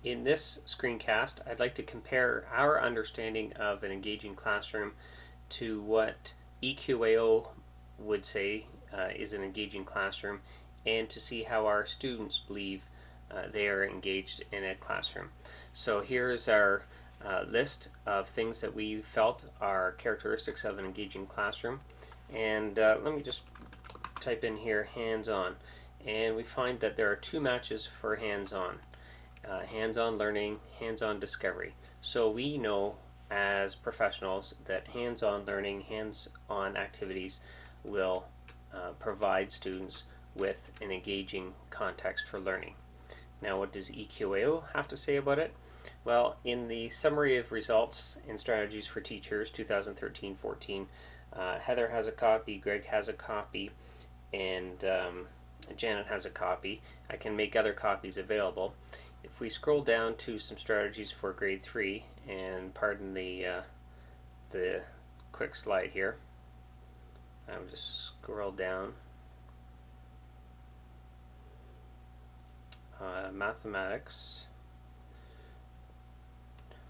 In this screencast, I'd like to compare our understanding of an engaging classroom to what EQAO would say is an engaging classroom, and to see how our students believe they are engaged in a classroom. So here's our list of things that we felt are characteristics of an engaging classroom. And let me just type in here hands-on. And we find that there are two matches for hands-on. Hands-on learning, hands-on discovery. So we know as professionals that hands-on learning, hands-on activities will provide students with an engaging context for learning. Now, what does EQAO have to say about it? Well, in the summary of results and strategies for teachers 2013-14, Heather has a copy, Greg has a copy, and Janet has a copy. I can make other copies available. If we scroll down to some strategies for grade 3, and pardon the quick slide here, I'll just scroll down. Mathematics.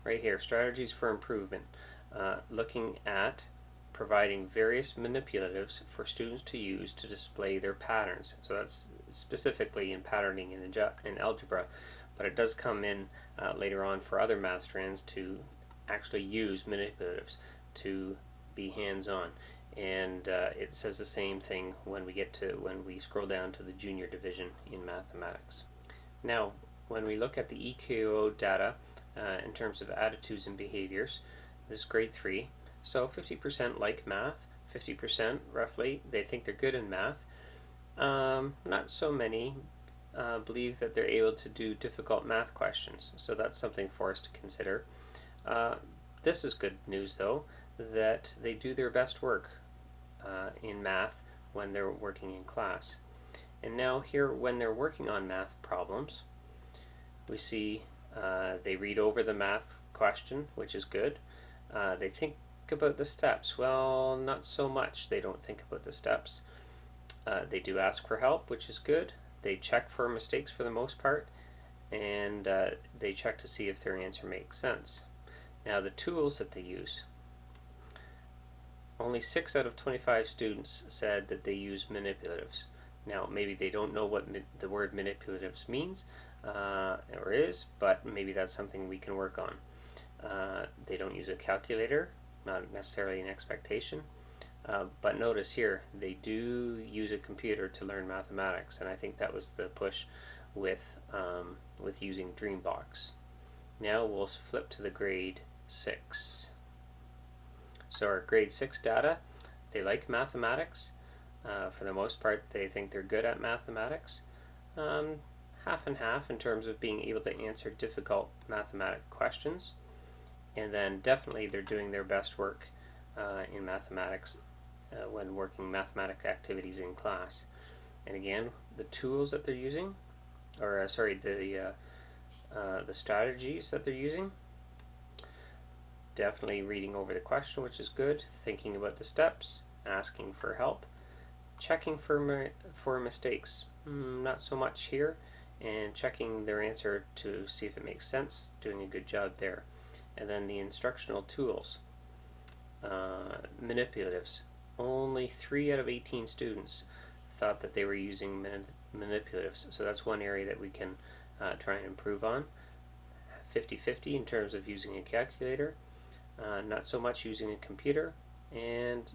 Right here, strategies for improvement. Looking at providing various manipulatives for students to use to display their patterns. So that's specifically in patterning in algebra, but it does come in later on for other math strands to actually use manipulatives to be hands-on. And it says the same thing when we scroll down to the junior division in mathematics. Now, when we look at the EQAO data in terms of attitudes and behaviors, this is grade 3. So 50% like math, 50% roughly, they think they're good in math. Not so many believe that they're able to do difficult math questions, so that's something for us to consider. This is good news though, that they do their best work in math when they're working in class. And now here, when they're working on math problems, we see they read over the math question, which is good. They think about the steps. Well, not so much. They don't think about the steps. They do ask for help, which is good. They check for mistakes for the most part, and they check to see if their answer makes sense. Now, the tools that they use. Only 6 out of 25 students said that they use manipulatives. Now, maybe they don't know what the word manipulatives means or is, but maybe that's something we can work on. They don't use a calculator, not necessarily an expectation, but notice here they do use a computer to learn mathematics, and I think that was the push with using Dreambox. Now we'll flip to the grade 6. So our grade 6 data, they like mathematics. For the most part, they think they're good at mathematics. Half and half in terms of being able to answer difficult mathematic questions. And then definitely they're doing their best work in mathematics when working mathematic activities in class. And again, the tools that they're using, or the strategies that they're using, definitely reading over the question, which is good, thinking about the steps, asking for help, checking for mistakes, not so much here, and checking their answer to see if it makes sense, doing a good job there. And then the instructional tools, manipulatives. Only 3 out of 18 students thought that they were using manipulatives, so that's one area that we can try and improve on. 50-50 in terms of using a calculator, not so much using a computer, and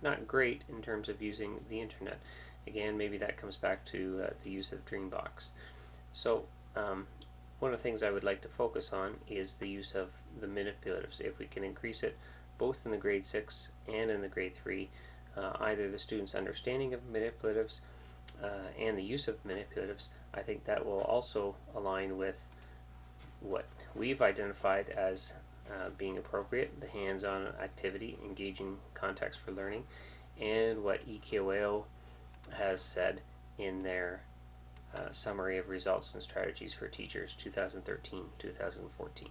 not great in terms of using the internet. Again, maybe that comes back to the use of Dreambox. So one of the things I would like to focus on is the use of the manipulatives. If we can increase it both in the grade 6 and in the grade 3, either the students' understanding of manipulatives and the use of manipulatives, I think that will also align with what we've identified as being appropriate, the hands-on activity, engaging context for learning, and what EQAO has said in their summary of results and strategies for teachers 2013-2014.